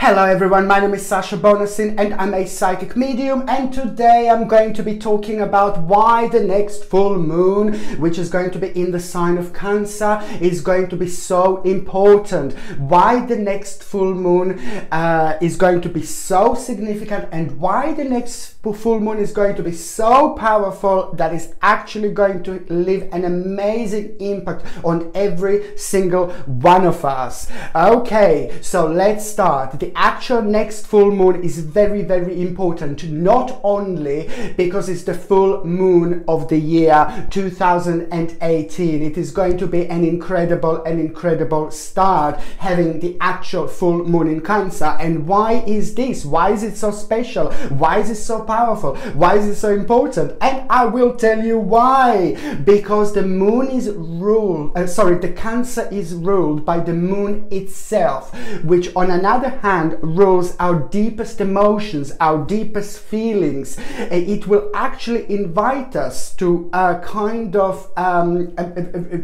Hello everyone, my name is Sasha Bonasin and I'm a psychic medium, and today I'm going to be talking about why the next full moon, which is going to be in the sign of Cancer, is going to be so important. Why the next full moon is going to be so significant, and why the next full moon is going to be so powerful that is actually going to leave an amazing impact on every single one of us. Okay, so let's start. The actual next full moon is very, very important, not only because it's the full moon of the year 2018. It is going to be an incredible start having the actual full moon in Cancer. And why is this? Why is it so special? Why is it so powerful? Why is it so important? And I will tell you why. Because the moon is ruled, the Cancer is ruled by the moon itself, which on another hand rules our deepest emotions, our deepest feelings. It will actually invite us to kind of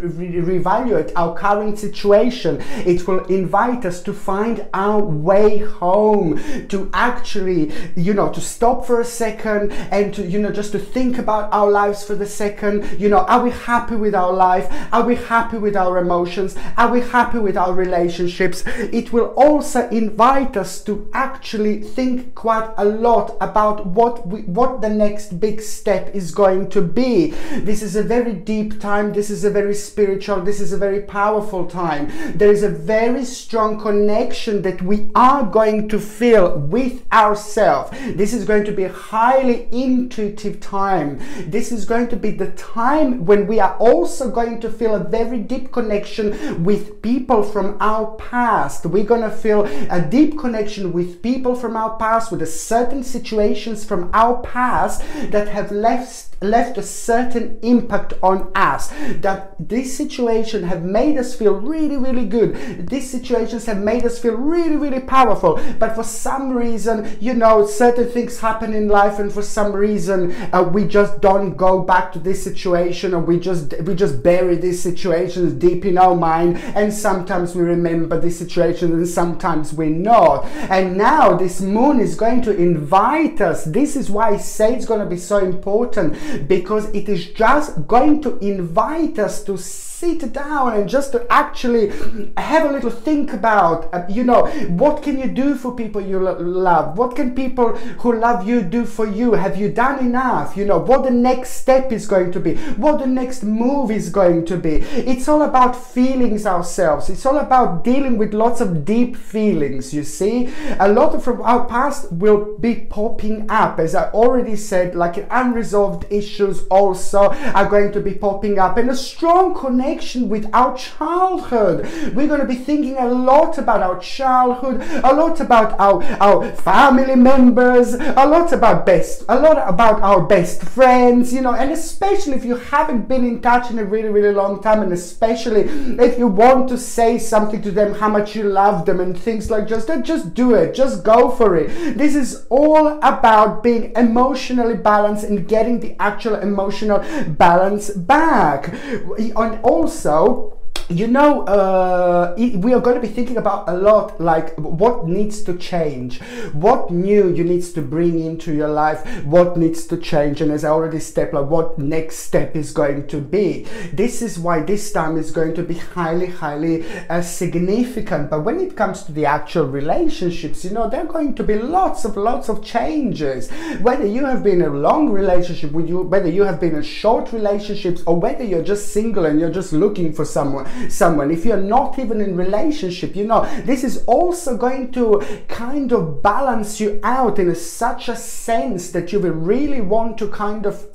reevaluate our current situation. It will invite us to find our way home, to actually, to stop for a second and to, just to think about our lives for the second. Are we happy with our life? Are we happy with our emotions? Are we happy with our relationships? It will also invite us to actually think quite a lot about what the next big step is going to be. This is a very deep time. This is a very spiritual, this is a very powerful time. There is a very strong connection that we are going to feel with ourselves. This is going to be a highly intuitive time. This is going to be the time when we are also going to feel a very deep connection with people from our past. We're going to feel a deep connection with people from our past, with certain situations from our past that have left a certain impact on us. That this situation have made us feel really, really good. These situations have made us feel really, really powerful. But for some reason, certain things happen in life, and for some reason we just don't go back to this situation, or we just bury these situations deep in our mind. And sometimes we remember this situation, and sometimes we not. And now this moon is going to invite us. This is why I say it's going to be so important, because it is just going to invite us to sit down and just to actually have a little think about, what can you do for people you love? What can people who love you do for you? Have you done enough? What the next step is going to be, what the next move is going to be. It's all about feelings ourselves. It's all about dealing with lots of deep feelings, you see. A lot of from our past will be popping up, as I already said, like unresolved issues also are going to be popping up, and a strong connection with our childhood. We're going to be thinking a lot about our childhood, a lot about our family members, a lot about our best friends, and especially if you haven't been in touch in a really, really long time, and especially if you want to say something to them, how much you love them and things like just do it, just go for it. This is all about being emotionally balanced and getting the actual emotional balance back. And also, we are going to be thinking about a lot, like what needs to change, what new you needs to bring into your life, what needs to change, and as I already stepped, like what next step is going to be. This is why this time is going to be highly significant. But when it comes to the actual relationships, there are going to be lots of changes. Whether you have been in a long relationship with you, whether you have been in short relationships, or whether you're just single and you're just looking for someone, if you're not even in relationship, this is also going to kind of balance you out in such a sense that you will really want to kind of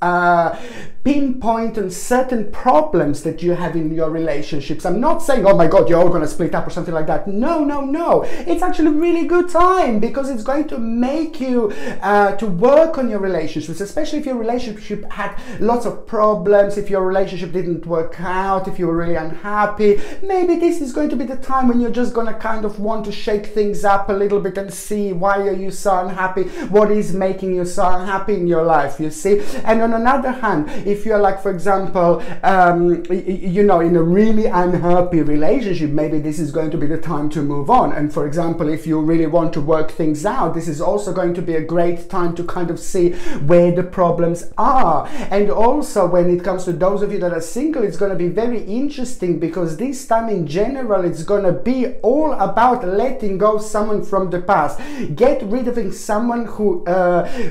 pinpoint on certain problems that you have in your relationships. I'm not saying, oh my God, you're all going to split up or something like that. No. It's actually a really good time, because it's going to make you to work on your relationships, especially if your relationship had lots of problems, if your relationship didn't work out, if you were really unhappy, unhappy, maybe this is going to be the time when you're just gonna kind of want to shake things up a little bit and see why are you so unhappy, what is making you so unhappy in your life, you see. And on another hand, if you're like, for example, you know, in a really unhappy relationship, maybe this is going to be the time to move on. And for example, if you really want to work things out, this is also going to be a great time to kind of see where the problems are. And also when it comes to those of you that are single, it's going to be very interesting, because this time in general it's going to be all about letting go of someone from the past. Get rid of someone who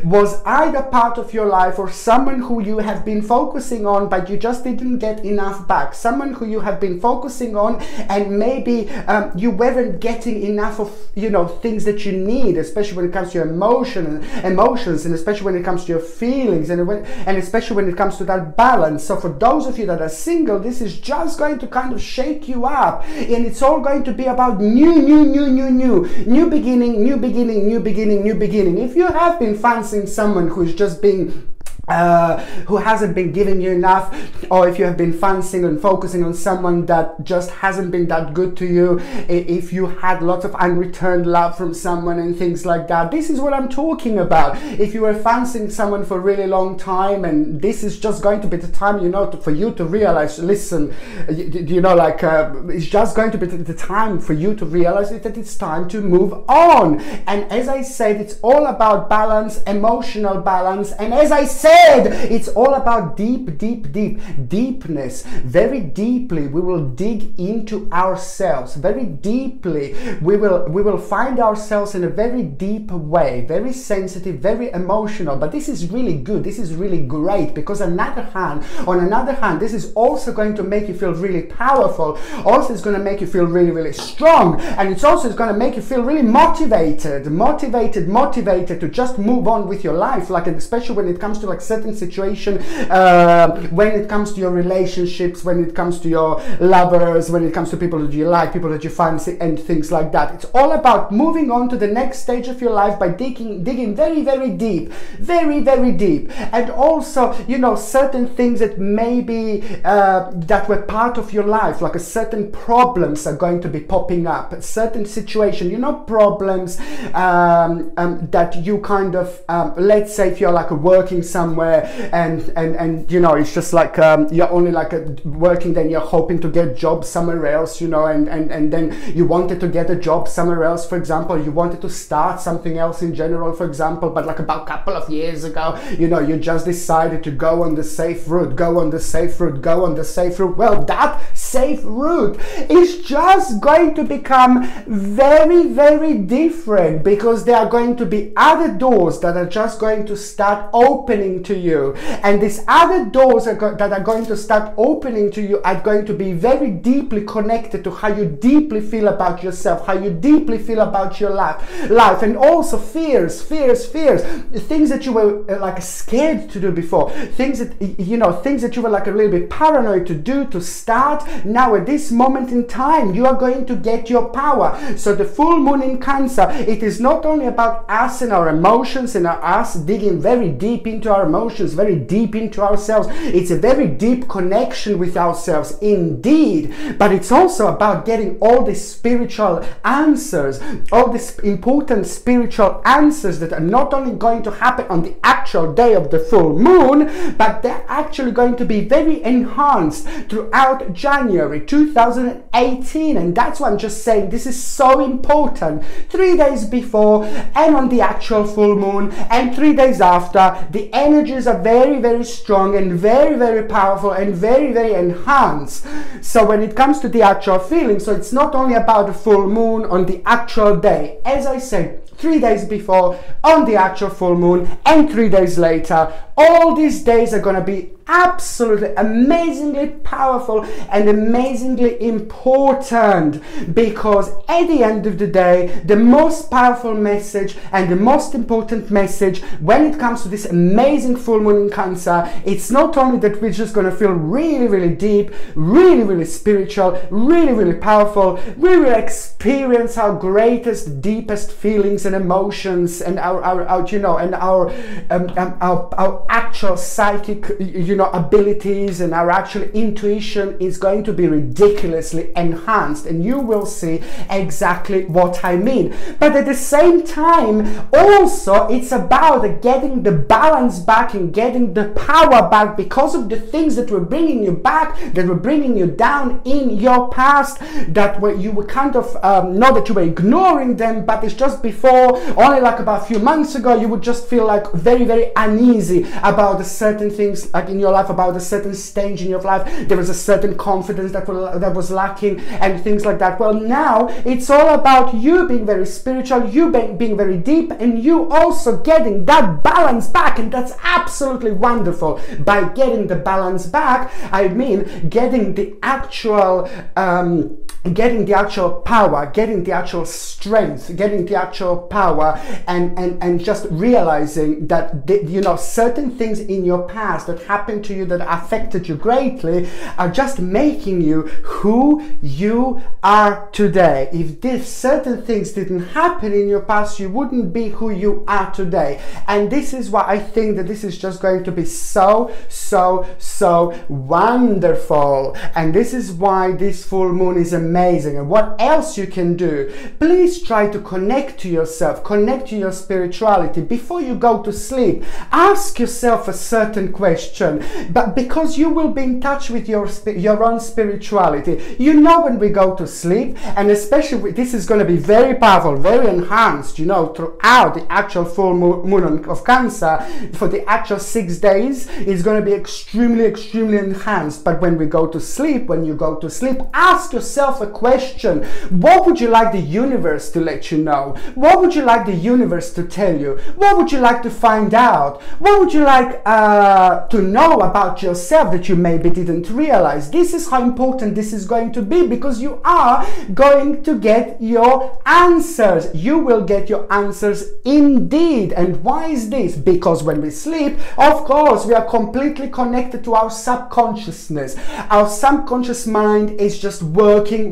was either part of your life or someone who you have been focusing on but you just didn't get enough back. Someone who you have been focusing on and maybe you weren't getting enough of, you know, things that you need, especially when it comes to your emotions, and especially when it comes to your feelings, and especially when it comes to that balance. So for those of you that are single, this is just going to kind of shake you up, and it's all going to be about new beginning, new beginning, new beginning, new beginning. If you have been fancying someone who's just being who hasn't been giving you enough, or if you have been fancying and focusing on someone that just hasn't been that good to you, if you had lots of unreturned love from someone and things like that, this is what I'm talking about. If you were fancying someone for a really long time, and this is just going to be the time, you know, for you to realize, listen, you know, like it's just going to be the time for you to realize that it's time to move on. And as I said, it's all about balance, emotional balance, and as I said, it's all about deepness. Very deeply we will dig into ourselves. Very deeply we will find ourselves in a very deep way, very sensitive, very emotional. But this is really good, this is really great, because on another hand, this is also going to make you feel really powerful. Also, it's going to make you feel really, really strong, and it's also going to make you feel really motivated to just move on with your life. Like, especially when it comes to like certain situation, when it comes to your relationships, when it comes to your lovers, when it comes to people that you like, people that you fancy, and things like that. It's all about moving on to the next stage of your life by digging very, very deep, very, very deep. And also, you know, certain things that maybe that were part of your life, like a certain problems are going to be popping up, a certain situation, you know, problems that you kind of let's say if you're like working somewhere and you know, it's just like you're only like working, then you're hoping to get job somewhere else, you know, and then you wanted to get a job somewhere else, for example, you wanted to start something else in general, for example, but like about a couple of years ago, you know, you just decided to go on the safe route. Well, that safe route is just going to become very, very different, because there are going to be other doors that are just going to start opening to you, and these other doors that are going to start opening to you are going to be very deeply connected to how you deeply feel about yourself, how you deeply feel about your life, and also fears, things that you were like scared to do before, things that, you know, things that you were like a little bit paranoid to do, to start. Now at this moment in time, you are going to get your power. So the full moon in Cancer, it is not only about us and our emotions and us digging very deep into our emotions, very deep into ourselves. It's a very deep connection with ourselves indeed, but it's also about getting all these spiritual answers, all these important spiritual answers that are not only going to happen on the actual day of the full moon, but they're actually going to be very enhanced throughout January 2018. And that's why I'm just saying this is so important. 3 days before and on the actual full moon and 3 days after, the energies are very, very strong and very, very powerful and very, very enhanced. So when it comes to the actual feeling, so it's not only about the full moon on the actual day. As I said, 3 days before, on the actual full moon, and 3 days later, all these days are going to be absolutely amazingly powerful and amazingly important, because at the end of the day, the most powerful message and the most important message when it comes to this amazing full moon in Cancer, it's not only that we're just going to feel really, really deep, really, really spiritual, really, really powerful, we will experience our greatest, deepest feelings and emotions, and our you know, and our actual psychic, abilities and our actual intuition is going to be ridiculously enhanced, and you will see exactly what I mean. But at the same time, also, it's about getting the balance back and getting the power back because of the things that were bringing you back, that were bringing you down in your past, that were you were kind of, not that you were ignoring them, but it's just before, only like about a few months ago, you would just feel like very, very uneasy about certain things like in your life, about a certain stage in your life. There was a certain confidence that was lacking and things like that. Well, now it's all about you being very spiritual, you being very deep, and you also getting that balance back, and that's absolutely wonderful. By getting the balance back, I mean getting the actual power, getting the actual strength, getting the actual power, and just realizing that certain things in your past that happened to you that affected you greatly are just making you who you are today. If these certain things didn't happen in your past, you wouldn't be who you are today. And this is why I think that this is just going to be so wonderful. And this is why this full moon is amazing. And what else you can do? Please try to connect to yourself, connect to your spirituality before you go to sleep. Ask yourself a certain question, but because you will be in touch with your own spirituality. When we go to sleep, and especially this is going to be very powerful, very enhanced, throughout the actual full moon of Cancer, for the actual 6 days, is going to be extremely enhanced. But when we go to sleep, when you go to sleep, ask yourself a question. What would you like the universe to let you know? What would you like the universe to tell you? What would you like to find out? What would you like to know about yourself that you maybe didn't realize? This is how important this is going to be, because you are going to get your answers. You will get your answers indeed. And why is this? Because when we sleep, of course, we are completely connected to our subconsciousness. Our subconscious mind is just working,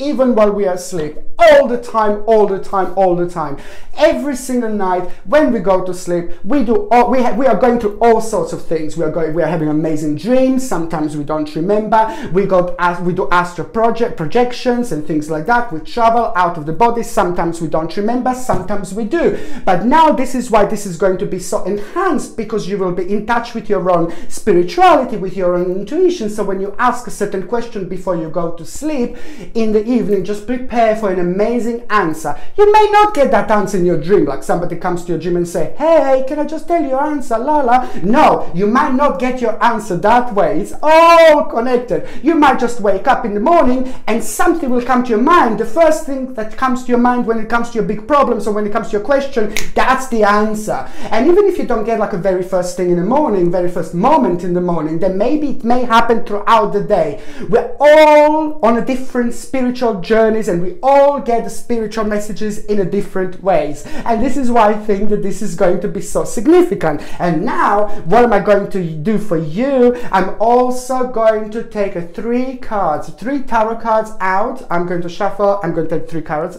even while we are asleep, all the time. Every single night when we go to sleep, we are going through all sorts of things. We are having amazing dreams. Sometimes we don't remember. We do astral projections and things like that. We travel out of the body. Sometimes we don't remember, sometimes we do. But now this is why this is going to be so enhanced, because you will be in touch with your own spirituality, with your own intuition. So when you ask a certain question before you go to sleep in the evening, just prepare for an amazing answer. You may not get that answer in your dream, like somebody comes to your dream and say, hey, can I just tell you your answer, Lala? No, you might not get your answer that way. It's all connected. You might just wake up in the morning and something will come to your mind. The first thing that comes to your mind when it comes to your big problems or when it comes to your question, that's the answer. And even if you don't get like a very first thing in the morning, very first moment in the morning, then maybe it may happen throughout the day. We're all on a different spiritual journeys, and we all get the spiritual messages in a different ways. And this is why I think that this is going to be so significant. And now, what am I going to do for you? I'm also going to take three tarot cards out. I'm going to shuffle. I'm going to take three tarot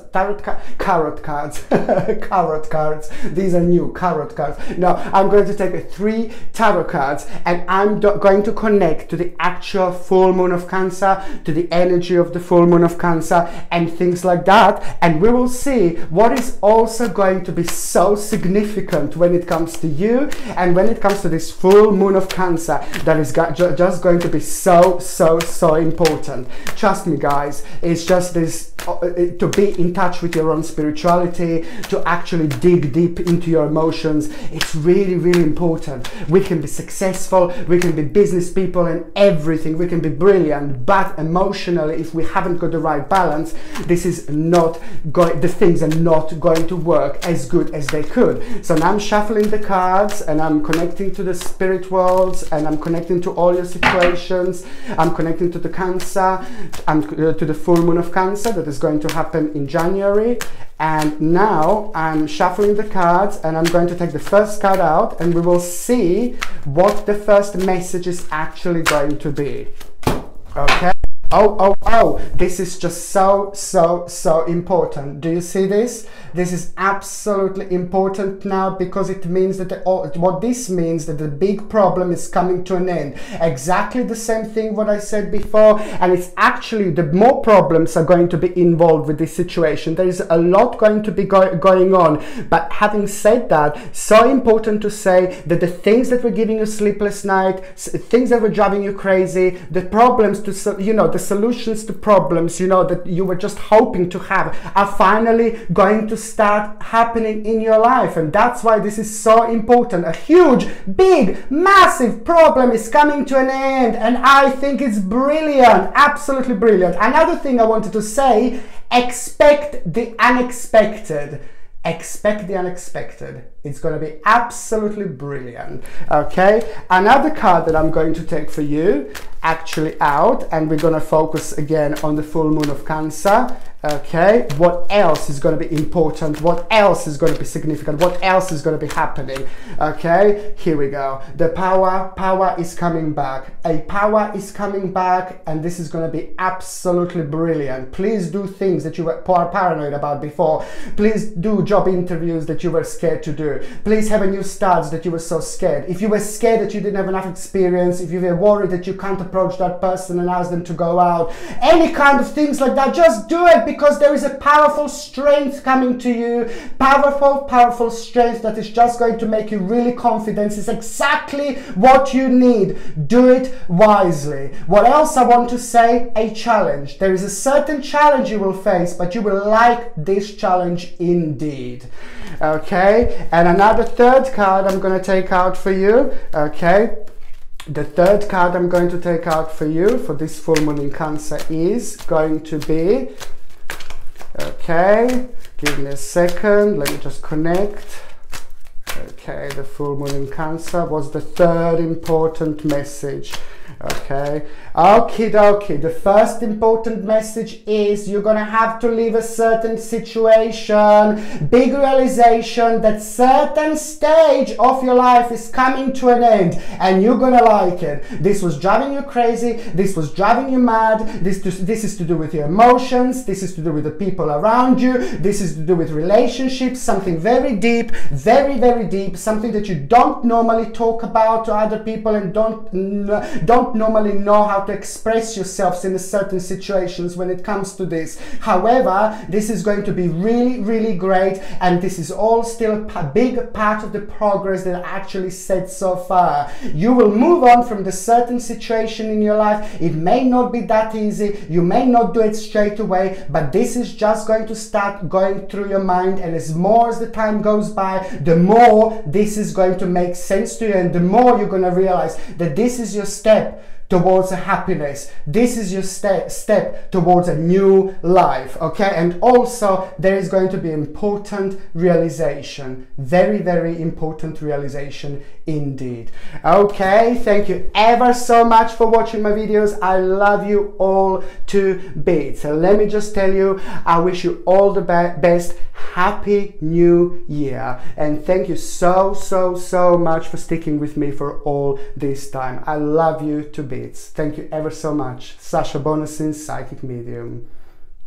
cards. Carrot cards. These are new carrot cards. No, I'm going to take three tarot cards, and I'm going to connect to the actual full moon of Cancer, to the energy of the full moon of Cancer, and things like that. And we will see what is also going to be so significant when it comes to you and when it comes to this full moon of Cancer, that is just going to be so important. Trust me, guys, it's just this to be in touch with your own spirituality, to actually dig deep into your emotions. It's really important. We can be successful, we can be business people and everything, we can be brilliant, but emotionally, if we haven't got the right balance, this is not going, the things are not going to work as good as they could. So now I'm shuffling the cards and I'm connecting to the spirit worlds, and I'm connecting to all your situations. I'm connecting to the Cancer, to the full moon of Cancer that is going to happen in January. And now I'm shuffling the cards, and I'm going to take the first card out, and we will see what the first message is actually going to be. Okay, This is just so important. Do you see this? This is absolutely important now, because it means that what this means, that the big problem is coming to an end. Exactly the same thing what I said before, and it's actually the more problems are going to be involved with this situation. There is a lot going to be going on. But having said that, so important to say that the things that were giving you sleepless night, things that were driving you crazy, the problems to, you know, the solutions to problems, you know, that you were just hoping to have, are finally going to start happening in your life. And that's why this is so important. A huge, big, massive problem is coming to an end, and I think it's brilliant, absolutely brilliant. Another thing I wanted to say, expect the unexpected. Expect the unexpected. It's going to be absolutely brilliant. Okay, another card that I'm going to take for you actually out, and we're going to focus again on the full moon of Cancer. Okay, what else is going to be important? What else is going to be significant? What else is going to be happening? Okay, here we go. The power is coming back. A power is coming back, and this is going to be absolutely brilliant. Please do things that you were paranoid about before. Please do job interviews that you were scared to do. Please have a new start that you were so scared. If you were scared that you didn't have enough experience, if you were worried that you can't approach that person and ask them to go out, any kind of things like that, just do it, because there is a powerful strength coming to you. Powerful strength that is just going to make you really confident. It's exactly what you need. Do it wisely. What else I want to say? A challenge. There is a certain challenge you will face, but you will like this challenge indeed. Okay, and another third card I'm going to take out for you. Okay, the third card I'm going to take out for you for this full moon in Cancer is going to be, okay, give me a second, let me just connect. Okay, the full moon in Cancer was the third important message. Okay, okie dokie. The first important message is you're gonna have to leave a certain situation, big realization that certain stage of your life is coming to an end, and you're gonna like it. This was driving you crazy, this was driving you mad, this is to do with your emotions, this is to do with the people around you, this is to do with relationships, something very deep, very deep, something that you don't normally talk about to other people, and don't normally know how to express yourselves in certain situations when it comes to this. However, this is going to be really great, and this is all still a big part of the progress that I actually said so far. You will move on from the certain situation in your life. It may not be that easy, you may not do it straight away, but this is just going to start going through your mind, and as more as the time goes by, the more this is going to make sense to you, and the more you're going to realize that this is your step towards a happiness. This is your step towards a new life. Okay, and also there is going to be important realization, very important realization indeed. Okay, thank you ever so much for watching my videos. I love you all to bits. So let me just tell you, I wish you all the best. Happy New Year, and thank you so much for sticking with me for all this time. I love you to bits. Thank you ever so much. Sasha, Bonasin, Psychic Medium.